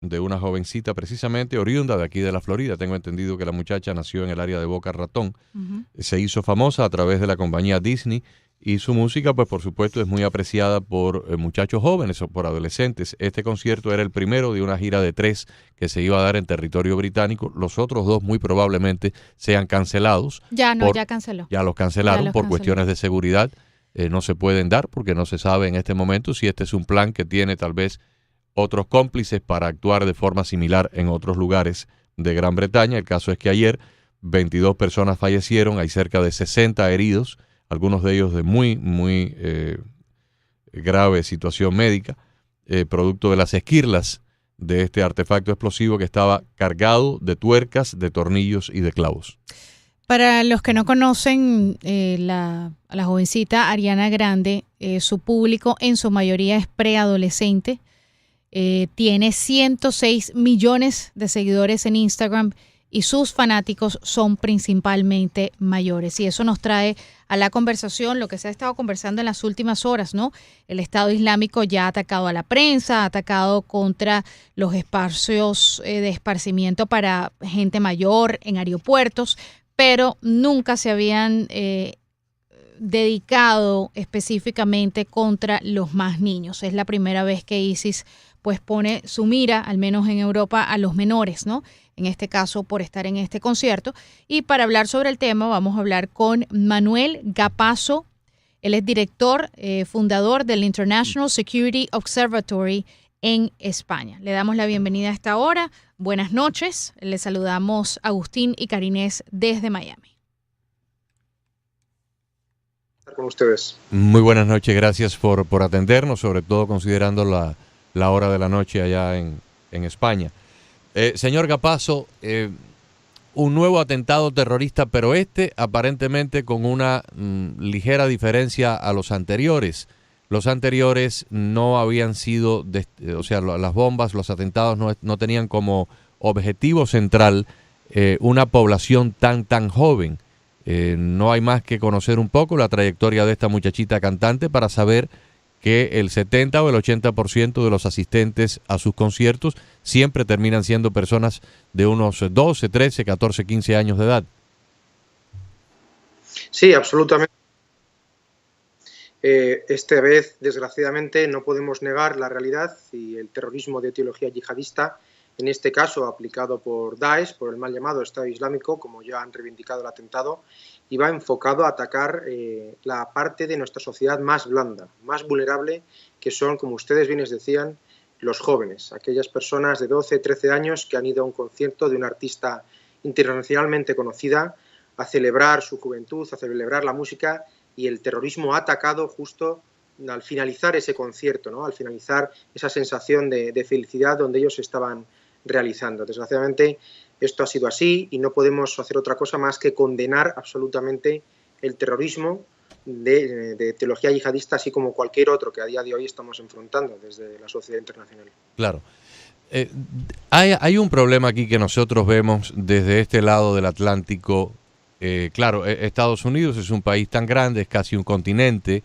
de una jovencita precisamente oriunda de aquí de la Florida. Tengo entendido que la muchacha nació en el área de Boca Ratón. Se hizo famosa a través de la compañía Disney y su música, pues por supuesto, es muy apreciada por muchachos jóvenes o por adolescentes. Este concierto era el primero de una gira de 3 que se iba a dar en territorio británico. Los otros 2 muy probablemente sean cancelados. Ya no, ya canceló. Ya los cancelaron Ya los por canceló. cuestiones de seguridad. No se pueden dar porque no se sabe en este momento si este es un plan que tiene tal vez otros cómplices para actuar de forma similar en otros lugares de Gran Bretaña. El caso es que ayer 22 personas fallecieron, hay cerca de 60 heridos, algunos de ellos de muy grave situación médica, producto de las esquirlas de este artefacto explosivo que estaba cargado de tuercas, de tornillos y de clavos. Para los que no conocen a la jovencita Ariana Grande, su público en su mayoría es preadolescente. Tiene 106 millones de seguidores en Instagram y sus fanáticos son principalmente mayores. Y eso nos trae a la conversación lo que se ha estado conversando en las últimas horas, ¿no? El Estado Islámico ya ha atacado a la prensa, ha atacado contra los espacios de esparcimiento para gente mayor en aeropuertos, pero nunca se habían dedicado específicamente contra los más niños. Es la primera vez que ISIS pues pone su mira, al menos en Europa, a los menores, ¿no? En este caso, por estar en este concierto. Y para hablar sobre el tema, vamos a hablar con Manuel Gapazo. Él es director, fundador del International Security Observatory en España. Le damos la bienvenida a esta hora. Buenas noches. Le saludamos Agustín y Karinés desde Miami. Con ustedes. Muy buenas noches, gracias por atendernos, sobre todo considerando la hora de la noche allá en España. Señor Gapazo, un nuevo atentado terrorista, pero aparentemente con una ligera diferencia a los anteriores. Los anteriores no habían sido, o sea, las bombas, los atentados no tenían como objetivo central una población tan joven. No hay más que conocer un poco la trayectoria de esta muchachita cantante para saber que el 70 o el 80% de los asistentes a sus conciertos siempre terminan siendo personas de unos 12, 13, 14, 15 años de edad. Sí, absolutamente. Esta vez, desgraciadamente, no podemos negar la realidad y el terrorismo de teología yihadista, en este caso aplicado por Daesh, por el mal llamado Estado Islámico, como ya han reivindicado el atentado, y va enfocado a atacar la parte de nuestra sociedad más blanda, más vulnerable, que son, como ustedes bien les decían, los jóvenes, aquellas personas de 12, 13 años que han ido a un concierto de una artista internacionalmente conocida a celebrar su juventud, a celebrar la música, y el terrorismo ha atacado justo al finalizar ese concierto, ¿no? Al finalizar esa sensación de felicidad donde ellos estaban realizando. Desgraciadamente esto ha sido así y no podemos hacer otra cosa más que condenar absolutamente el terrorismo de teología yihadista, así como cualquier otro que a día de hoy estamos enfrentando desde la sociedad internacional. Claro. Hay un problema aquí que nosotros vemos desde este lado del Atlántico. Claro, Estados Unidos es un país tan grande, es casi un continente.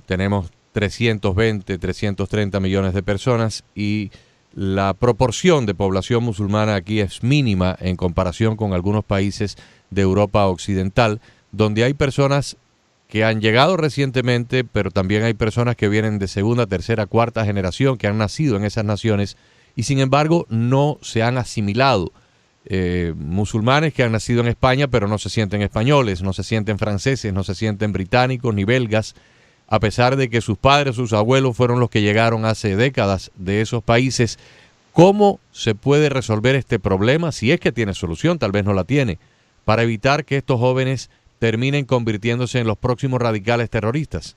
Tenemos 320, 330 millones de personas y la proporción de población musulmana aquí es mínima en comparación con algunos países de Europa occidental, donde hay personas que han llegado recientemente, pero también hay personas que vienen de segunda, tercera, cuarta generación, que han nacido en esas naciones y sin embargo no se han asimilado. Musulmanes que han nacido en España pero no se sienten españoles, no se sienten franceses, no se sienten británicos ni belgas, a pesar de que sus padres, sus abuelos fueron los que llegaron hace décadas de esos países. ¿Cómo se puede resolver este problema? Si es que tiene solución, tal vez no la tiene, para evitar que estos jóvenes terminen convirtiéndose en los próximos radicales terroristas.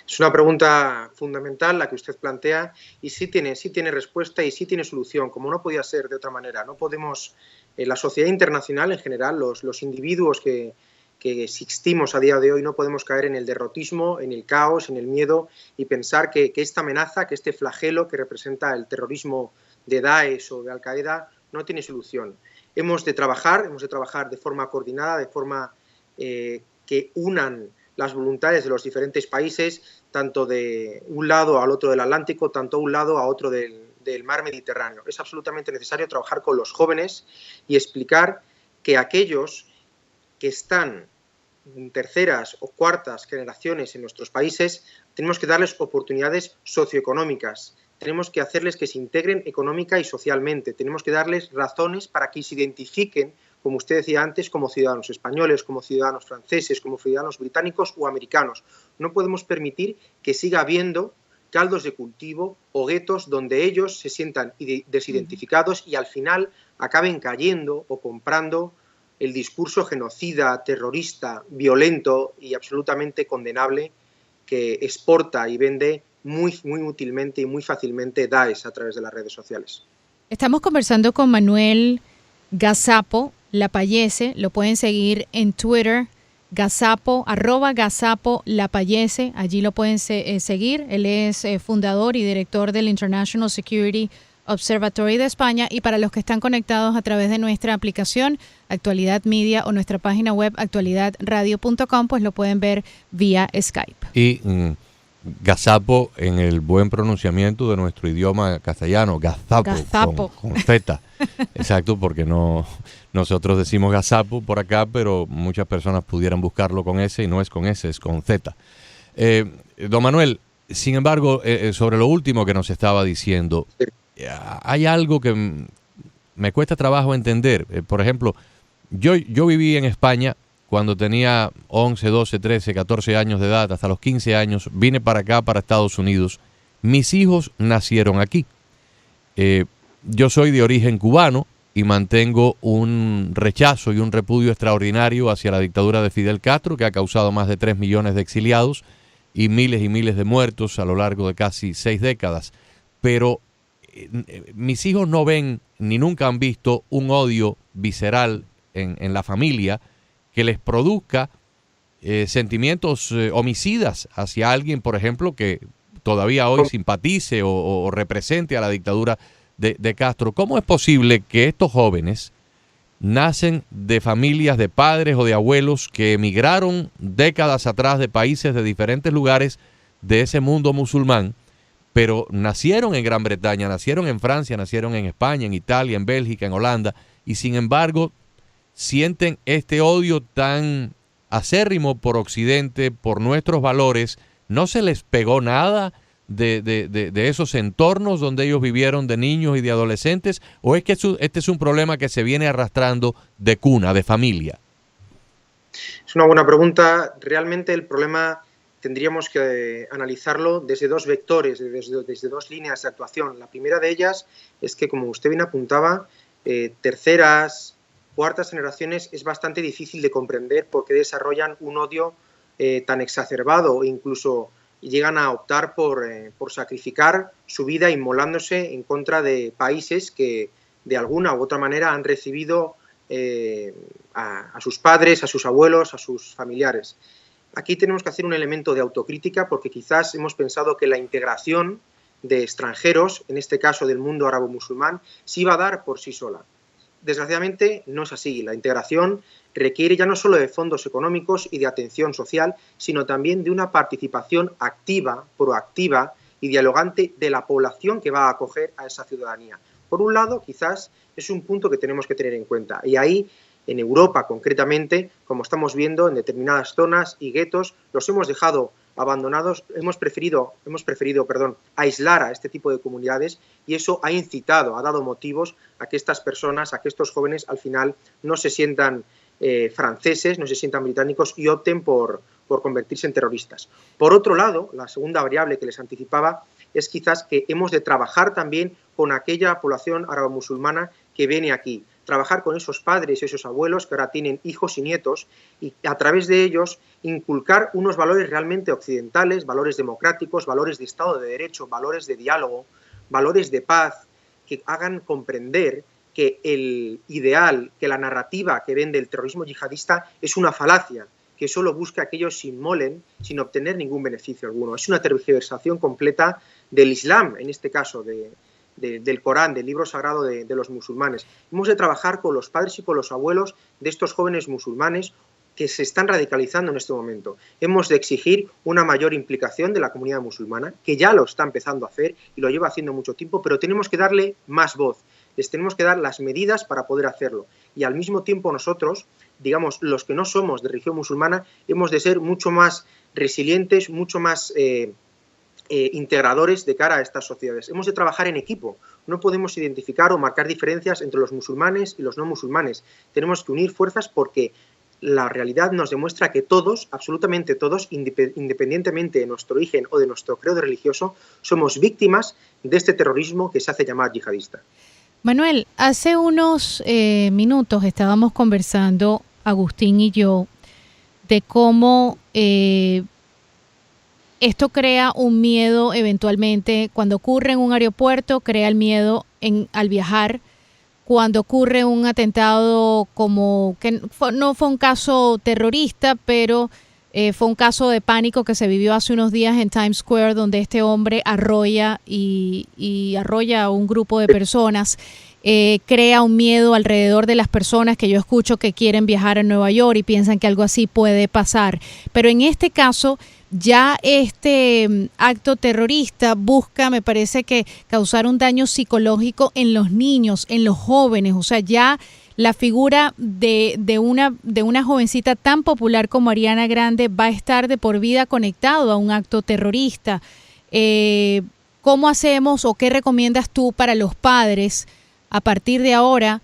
Es una pregunta fundamental la que usted plantea y sí tiene respuesta y sí tiene solución, como no podía ser de otra manera. No podemos, la sociedad internacional en general, los individuos que existimos a día de hoy, no podemos caer en el derrotismo, en el caos, en el miedo y pensar que esta amenaza, que este flagelo que representa el terrorismo de Daesh o de Al-Qaeda no tiene solución. Hemos de trabajar de forma coordinada, de forma que unan las voluntades de los diferentes países, tanto de un lado al otro del Atlántico, tanto a un lado a otro del del mar Mediterráneo. Es absolutamente necesario trabajar con los jóvenes y explicar que aquellos que están en terceras o cuartas generaciones en nuestros países, tenemos que darles oportunidades socioeconómicas, tenemos que hacerles que se integren económica y socialmente, tenemos que darles razones para que se identifiquen, como usted decía antes, como ciudadanos españoles, como ciudadanos franceses, como ciudadanos británicos o americanos. No podemos permitir que siga habiendo caldos de cultivo o guetos donde ellos se sientan desidentificados y al final acaben cayendo o comprando el discurso genocida, terrorista, violento y absolutamente condenable que exporta y vende muy útilmente y muy fácilmente Daesh a través de las redes sociales. Estamos conversando con Manuel Gazapo Lapallese, lo pueden seguir en Twitter, Gazapo, @Gazapo Lapallese, allí lo pueden seguir. Él es fundador y director del International Security Observatory de España, y para los que están conectados a través de nuestra aplicación Actualidad Media o nuestra página web actualidadradio.com, pues lo pueden ver vía Skype. Y Gazapo, en el buen pronunciamiento de nuestro idioma castellano, Gazapo. Con Z. Exacto, porque nosotros decimos Gazapo por acá, pero muchas personas pudieran buscarlo con S y no es con S, es con Z. Don Manuel, sin embargo, sobre lo último que nos estaba diciendo, hay algo que me cuesta trabajo entender. Por ejemplo, yo viví en España cuando tenía 11, 12, 13, 14 años de edad, hasta los 15 años, vine para acá, para Estados Unidos. Mis hijos nacieron aquí. Yo soy de origen cubano y mantengo un rechazo y un repudio extraordinario hacia la dictadura de Fidel Castro, que ha causado más de 3 millones de exiliados y miles de muertos a lo largo de casi 6 décadas. Pero mis hijos no ven ni nunca han visto un odio visceral en la familia que les produzca sentimientos homicidas hacia alguien, por ejemplo, que todavía hoy simpatice o represente a la dictadura de Castro. ¿Cómo es posible que estos jóvenes nacen de familias de padres o de abuelos que emigraron décadas atrás de países de diferentes lugares de ese mundo musulmán, pero nacieron en Gran Bretaña, nacieron en Francia, nacieron en España, en Italia, en Bélgica, en Holanda, y sin embargo sienten este odio tan acérrimo por Occidente, por nuestros valores? ¿No se les pegó nada de esos entornos donde ellos vivieron de niños y de adolescentes? ¿O es que este es un problema que se viene arrastrando de cuna, de familia? Es una buena pregunta. Realmente el problema tendríamos que analizarlo desde dos vectores, desde dos líneas de actuación. La primera de ellas es que, como usted bien apuntaba, terceras, cuartas generaciones es bastante difícil de comprender por qué desarrollan un odio tan exacerbado e incluso llegan a optar por sacrificar su vida inmolándose en contra de países que de alguna u otra manera han recibido a sus padres, a sus abuelos, a sus familiares. Aquí tenemos que hacer un elemento de autocrítica porque quizás hemos pensado que la integración de extranjeros, en este caso del mundo árabe-musulmán, se iba a dar por sí sola. Desgraciadamente no es así. La integración requiere ya no solo de fondos económicos y de atención social, sino también de una participación activa, proactiva y dialogante de la población que va a acoger a esa ciudadanía. Por un lado, quizás es un punto que tenemos que tener en cuenta. Y ahí, en Europa concretamente, como estamos viendo en determinadas zonas y guetos, los hemos dejado abandonados, hemos preferido aislar a este tipo de comunidades, y eso ha incitado, ha dado motivos a que estas personas, a que estos jóvenes al final no se sientan franceses, no se sientan británicos y opten por convertirse en terroristas. Por otro lado, la segunda variable que les anticipaba es quizás que hemos de trabajar también con aquella población árabe-musulmana que viene aquí, trabajar con esos padres y esos abuelos que ahora tienen hijos y nietos y a través de ellos inculcar unos valores realmente occidentales, valores democráticos, valores de Estado de Derecho, valores de diálogo, valores de paz, que hagan comprender que el ideal, que la narrativa que vende el terrorismo yihadista es una falacia, que solo busca que ellos se inmolen sin obtener ningún beneficio alguno. Es una tergiversación completa del Islam, en este caso, del Corán, del libro sagrado de los musulmanes. Hemos de trabajar con los padres y con los abuelos de estos jóvenes musulmanes que se están radicalizando en este momento. Hemos de exigir una mayor implicación de la comunidad musulmana, que ya lo está empezando a hacer y lo lleva haciendo mucho tiempo, pero tenemos que darle más voz, les tenemos que dar las medidas para poder hacerlo. Y al mismo tiempo nosotros, digamos, los que no somos de religión musulmana, hemos de ser mucho más resilientes, mucho más integradores de cara a estas sociedades. Hemos de trabajar en equipo. No podemos identificar o marcar diferencias entre los musulmanes y los no musulmanes. Tenemos que unir fuerzas porque la realidad nos demuestra que todos, absolutamente todos, independientemente de nuestro origen o de nuestro credo religioso, somos víctimas de este terrorismo que se hace llamar yihadista. Manuel, hace unos minutos estábamos conversando, Agustín y yo, de cómo esto crea un miedo eventualmente. Cuando ocurre en un aeropuerto, crea el miedo al viajar. Cuando ocurre un atentado como que no fue un caso terrorista, pero fue un caso de pánico que se vivió hace unos días en Times Square, donde este hombre arrolla y arrolla a un grupo de personas, crea un miedo alrededor de las personas que yo escucho que quieren viajar a Nueva York y piensan que algo así puede pasar. Pero en este caso, ya este acto terrorista busca, me parece que causar un daño psicológico en los niños, en los jóvenes. O sea, ya la figura de una jovencita tan popular como Ariana Grande va a estar de por vida conectado a un acto terrorista. ¿Cómo hacemos o qué recomiendas tú para los padres a partir de ahora?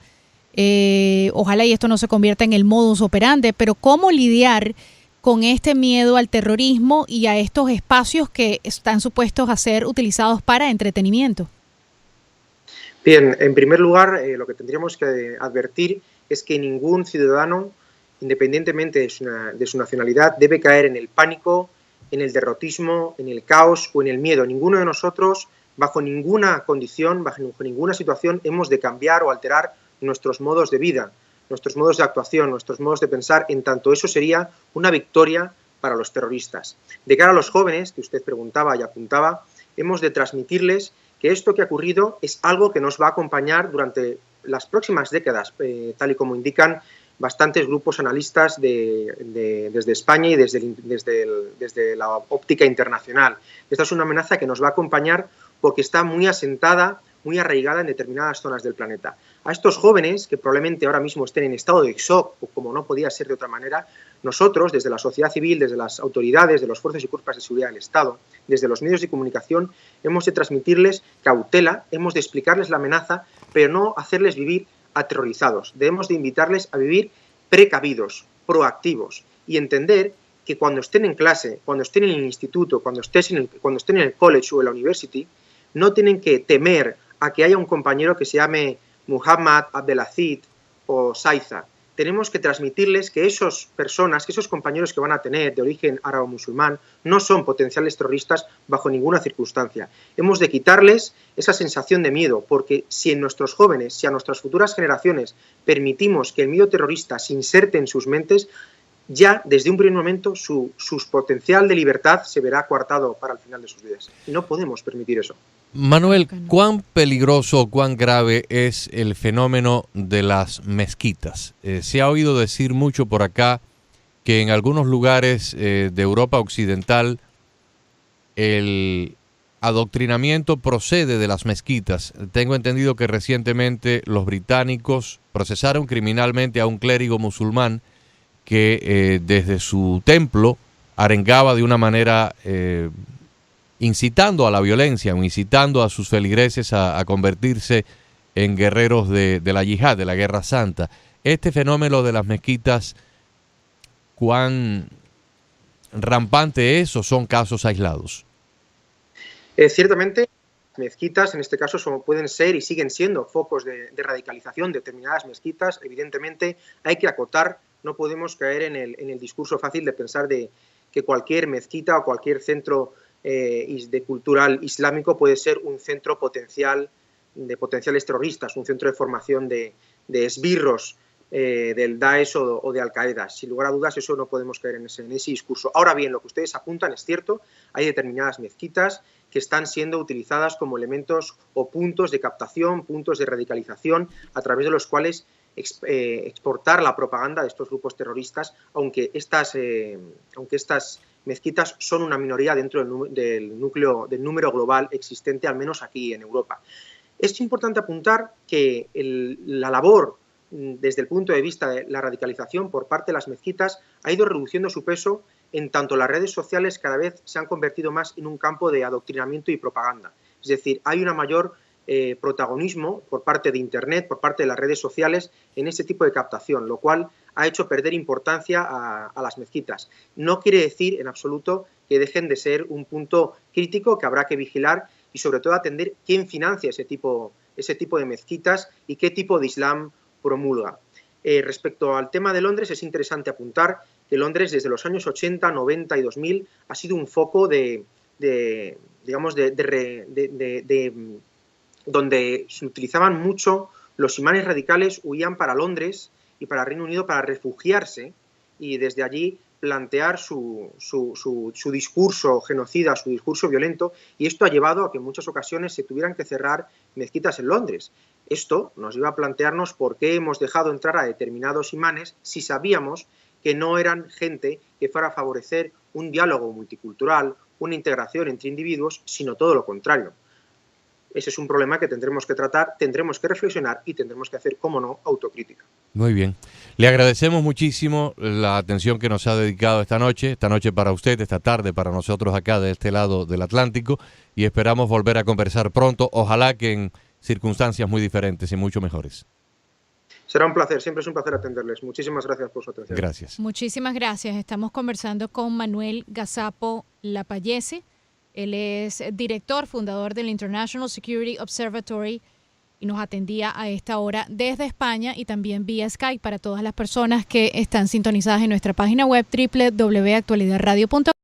Ojalá y esto no se convierta en el modus operandi, pero ¿cómo lidiar con este miedo al terrorismo y a estos espacios que están supuestos a ser utilizados para entretenimiento? Bien, en primer lugar, lo que tendríamos que advertir es que ningún ciudadano, independientemente de su nacionalidad, debe caer en el pánico, en el derrotismo, en el caos o en el miedo. Ninguno de nosotros, bajo ninguna condición, bajo ninguna situación, hemos de cambiar o alterar nuestros modos de vida, nuestros modos de actuación, nuestros modos de pensar, en tanto eso sería una victoria para los terroristas. De cara a los jóvenes, que usted preguntaba y apuntaba, hemos de transmitirles que esto que ha ocurrido es algo que nos va a acompañar durante las próximas décadas, tal y como indican bastantes grupos analistas desde España y desde la óptica internacional. Esta es una amenaza que nos va a acompañar porque está muy asentada, muy arraigada en determinadas zonas del planeta. A estos jóvenes, que probablemente ahora mismo estén en estado de shock, o como no podía ser de otra manera, nosotros, desde la sociedad civil, desde las autoridades, de los fuerzas y cuerpos de seguridad del Estado, desde los medios de comunicación, hemos de transmitirles cautela, hemos de explicarles la amenaza, pero no hacerles vivir aterrorizados. Debemos de invitarles a vivir precavidos, proactivos, y entender que cuando estén en clase, cuando estén en el instituto, cuando estén en el college o en la university, no tienen que temer a que haya un compañero que se llame Muhammad, Abdelaziz o Saiza. Tenemos que transmitirles que esas personas, que esos compañeros que van a tener de origen árabe-musulmán no son potenciales terroristas bajo ninguna circunstancia. Hemos de quitarles esa sensación de miedo, porque si en nuestros jóvenes, si a nuestras futuras generaciones permitimos que el miedo terrorista se inserte en sus mentes, ya desde un primer momento su potencial de libertad se verá coartado para el final de sus vidas. Y no podemos permitir eso. Manuel, ¿cuán peligroso o cuán grave es el fenómeno de las mezquitas? Se ha oído decir mucho por acá que en algunos lugares de Europa Occidental el adoctrinamiento procede de las mezquitas. Tengo entendido que recientemente los británicos procesaron criminalmente a un clérigo musulmán que desde su templo arengaba de una manera incitando a la violencia, incitando a sus feligreses a convertirse en guerreros de la yihad, de la guerra santa. Este fenómeno de las mezquitas, ¿cuán rampante es o son casos aislados? Ciertamente, mezquitas en este caso pueden ser y siguen siendo focos de radicalización. Determinadas mezquitas, evidentemente, hay que acotar. No podemos caer en el discurso fácil de pensar de que cualquier mezquita o cualquier centro de cultural islámico puede ser un centro potencial de potenciales terroristas, un centro de formación de esbirros del Daesh o de Al-Qaeda. Sin lugar a dudas, eso no podemos caer en ese discurso. Ahora bien, lo que ustedes apuntan es cierto, hay determinadas mezquitas que están siendo utilizadas como elementos o puntos de captación, puntos de radicalización, a través de los cuales exportar la propaganda de estos grupos terroristas, aunque estas mezquitas son una minoría dentro del número global existente, al menos aquí en Europa. Es importante apuntar que la labor desde el punto de vista de la radicalización por parte de las mezquitas ha ido reduciendo su peso, en tanto las redes sociales cada vez se han convertido más en un campo de adoctrinamiento y propaganda. Es decir, hay un mayor protagonismo por parte de Internet, por parte de las redes sociales en ese tipo de captación, lo cual ha hecho perder importancia a las mezquitas. No quiere decir en absoluto que dejen de ser un punto crítico que habrá que vigilar y sobre todo atender quién financia ese tipo de mezquitas y qué tipo de Islam promulga. Respecto al tema de Londres, es interesante apuntar que Londres desde los años 80, 90 y 2000 ha sido un foco donde se utilizaban mucho, los imanes radicales huían para Londres y para Reino Unido para refugiarse y desde allí plantear su discurso genocida, su discurso violento, y esto ha llevado a que en muchas ocasiones se tuvieran que cerrar mezquitas en Londres. Esto nos lleva a plantearnos por qué hemos dejado entrar a determinados imanes si sabíamos que no eran gente que fuera a favorecer un diálogo multicultural, una integración entre individuos, sino todo lo contrario. Ese es un problema que tendremos que tratar, tendremos que reflexionar y tendremos que hacer, cómo no, autocrítica. Muy bien. Le agradecemos muchísimo la atención que nos ha dedicado esta noche para usted, esta tarde para nosotros acá de este lado del Atlántico, y esperamos volver a conversar pronto, ojalá que en circunstancias muy diferentes y mucho mejores. Será un placer, siempre es un placer atenderles. Muchísimas gracias por su atención. Gracias. Muchísimas gracias. Estamos conversando con Manuel Gazapo Lapallese. Él es director, fundador del International Security Observatory y nos atendía a esta hora desde España y también vía Skype para todas las personas que están sintonizadas en nuestra página web www.actualidadradio.com.